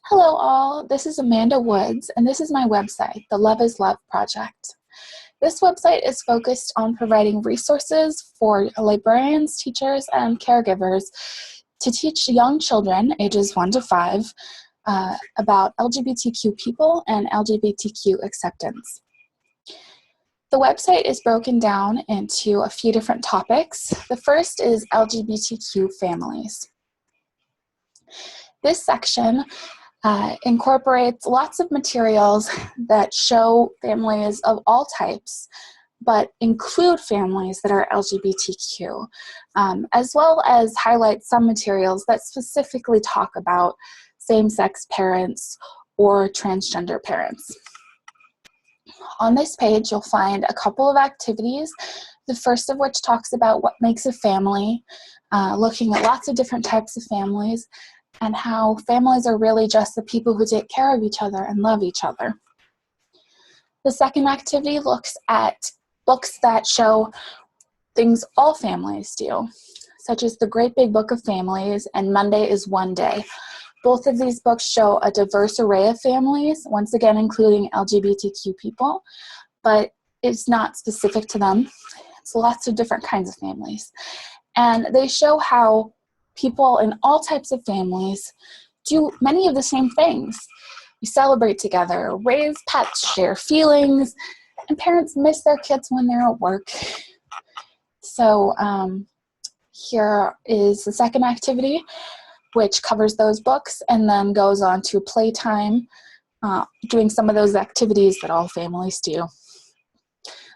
Hello all, this is Amanda Woods, and this is my website, the Love is Love Project. This website is focused on providing resources for librarians, teachers, and caregivers to teach young children, ages 1 to 5, about LGBTQ people and LGBTQ acceptance. The website is broken down into a few different topics. The first is LGBTQ families. This section incorporates lots of materials that show families of all types, but include families that are LGBTQ, as well as highlight some materials that specifically talk about same-sex parents or transgender parents. On this page, you'll find a couple of activities, the first of which talks about what makes a family, looking at lots of different types of families, and how families are really just the people who take care of each other and love each other. The second activity looks at books that show things all families do, such as The Great Big Book of Families and Monday is One Day. Both of these books show a diverse array of families, once again including LGBTQ people, but it's not specific to them. It's lots of different kinds of families. And they show how people in all types of families do many of the same things. We celebrate together, raise pets, share feelings, and parents miss their kids when they're at work. So here is the second activity, which covers those books and then goes on to playtime, doing some of those activities that all families do.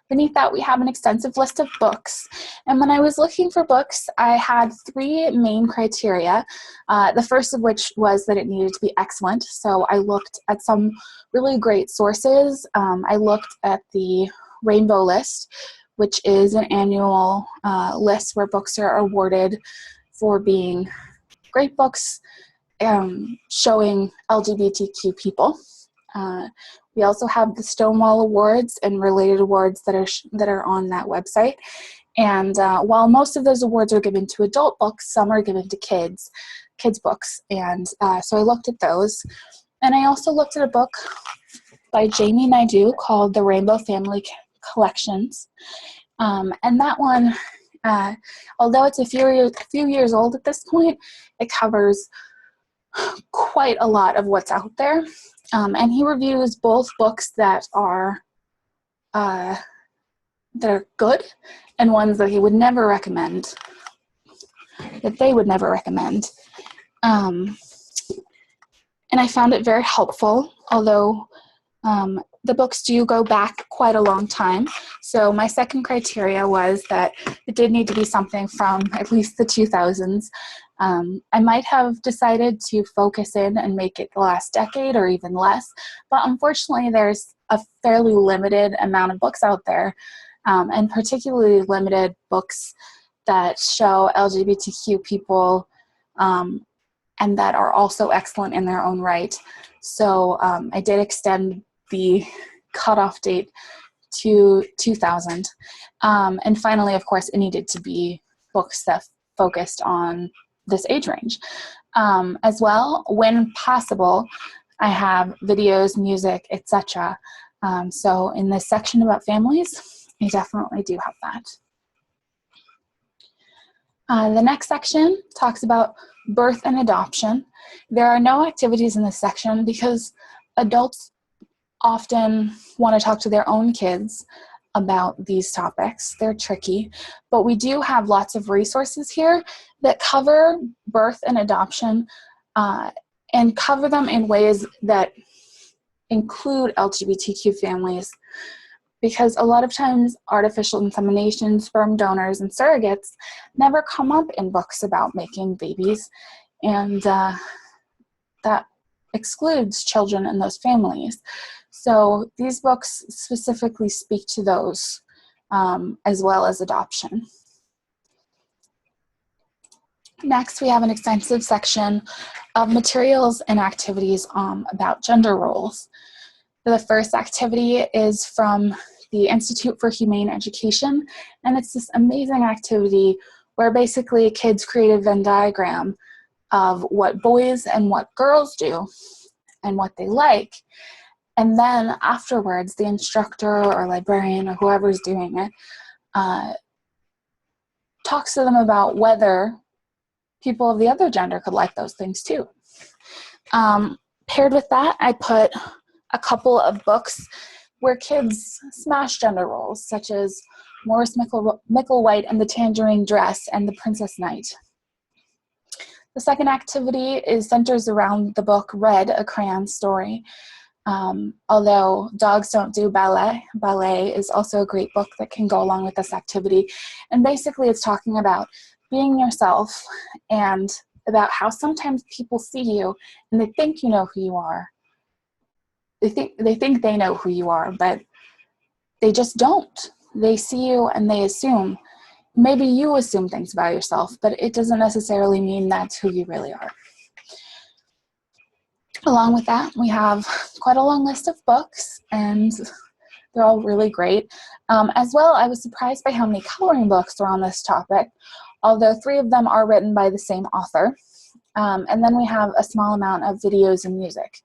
Beneath that, we have an extensive list of books. And when I was looking for books, I had 3 main criteria. The first of which was that it needed to be excellent. So I looked at some really great sources. I looked at the Rainbow List, which is an annual list where books are awarded for being great books showing LGBTQ people. We also have the Stonewall Awards and related awards that are on that website. And while most of those awards are given to adult books, some are given to kids books. And so I looked at those. And I also looked at a book by Jamie Naidoo called The Rainbow Family Collections. And that one, although it's a few years old at this point, it covers quite a lot of what's out there. And he reviews both books that are good and ones that he would never recommend, that they would never recommend. And I found it very helpful, although the books do go back quite a long time. So my second criteria was that it did need to be something from at least the 2000s. I might have decided to focus in and make it the last decade or even less, but unfortunately there's a fairly limited amount of books out there, and particularly limited books that show LGBTQ people and that are also excellent in their own right. So I did extend the cutoff date to 2000. And finally, of course, it needed to be books that focused on this age range. As well, when possible, I have videos, music, etc. So in this section about families, I definitely do have that. The next section talks about birth and adoption. There are no activities in this section because adults often want to talk to their own kids about these topics. They're tricky, but we do have lots of resources here that cover birth and adoption and cover them in ways that include LGBTQ families, because a lot of times artificial insemination, sperm donors, and surrogates never come up in books about making babies, and that excludes children in those families. So these books specifically speak to those, as well as adoption. Next, we have an extensive section of materials and activities about gender roles. The first activity is from the Institute for Humane Education, and it's this amazing activity where basically kids create a Venn diagram of what boys and what girls do. and what they like. And then afterwards, the instructor or librarian or whoever's doing it talks to them about whether people of the other gender could like those things too. Paired with that, I put a couple of books where kids smash gender roles, such as Morris Micklewhite and the Tangerine Dress and The Princess Knight. The second activity centers around the book Red, A Crayon Story. Although dogs don't do ballet, ballet is also a great book that can go along with this activity. And basically it's talking about being yourself and about how sometimes people see you and they think you know who you are. They think they know who you are, but they just don't. They see you and they assume. Maybe you assume things about yourself, but it doesn't necessarily mean that's who you really are. Along with that, we have quite a long list of books, and they're all really great. As well, I was surprised by how many coloring books are on this topic, although 3 of them are written by the same author. And then we have a small amount of videos and music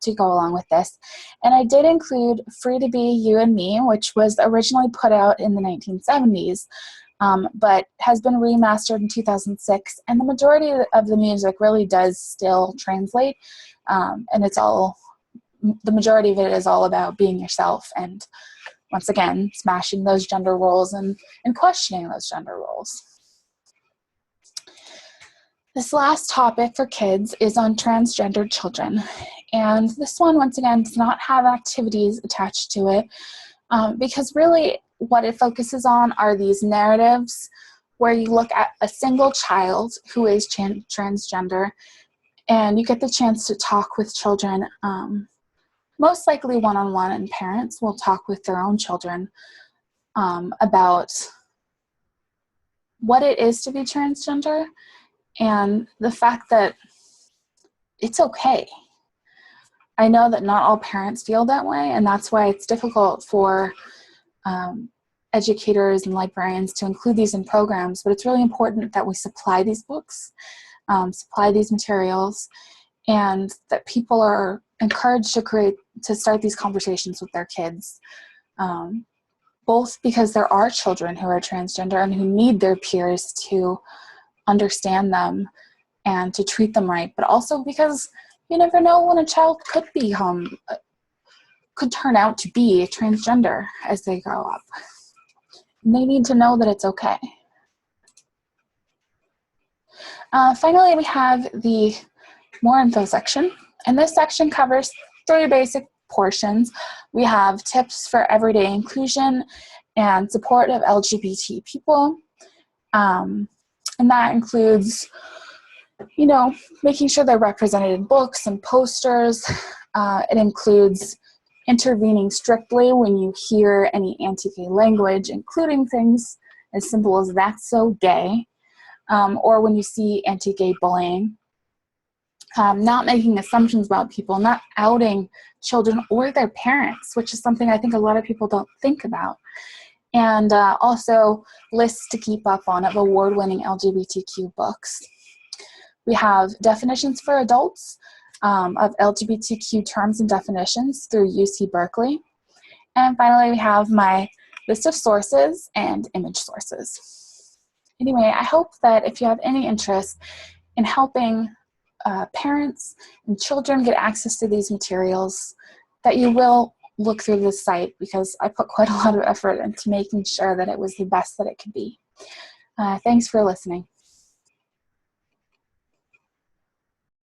to go along with this. And I did include Free to Be You and Me, which was originally put out in the 1970s, but has been remastered in 2006. And the majority of the music really does still translate. And the majority of it is all about being yourself and, once again, smashing those gender roles and questioning those gender roles. This last topic for kids is on transgendered children. And this one, once again, does not have activities attached to it because really what it focuses on are these narratives where you look at a single child who is transgender and you get the chance to talk with children, most likely one-on-one, and parents will talk with their own children about what it is to be transgender and the fact that it's okay. I know that not all parents feel that way, and that's why it's difficult for educators and librarians to include these in programs, but it's really important that we supply these books, supply these materials, and that people are encouraged to start these conversations with their kids, both because there are children who are transgender and who need their peers to understand them and to treat them right, but also because you never know when a child could turn out to be transgender as they grow up. And they need to know that it's okay. Finally, we have the more info section, and this section covers 3 basic portions. We have tips for everyday inclusion and support of LGBT people, and that includes, making sure they're represented in books and posters. It includes intervening strictly when you hear any anti-gay language, including things as simple as "that's so gay," or when you see anti-gay bullying. Not making assumptions about people, not outing children or their parents, which is something I think a lot of people don't think about. And also lists to keep up on of award-winning LGBTQ books. We have definitions for adults of LGBTQ terms and definitions through UC Berkeley. And finally, we have my list of sources and image sources. Anyway, I hope that if you have any interest in helping parents and children get access to these materials, that you will look through this site, because I put quite a lot of effort into making sure that it was the best that it could be. Thanks for listening.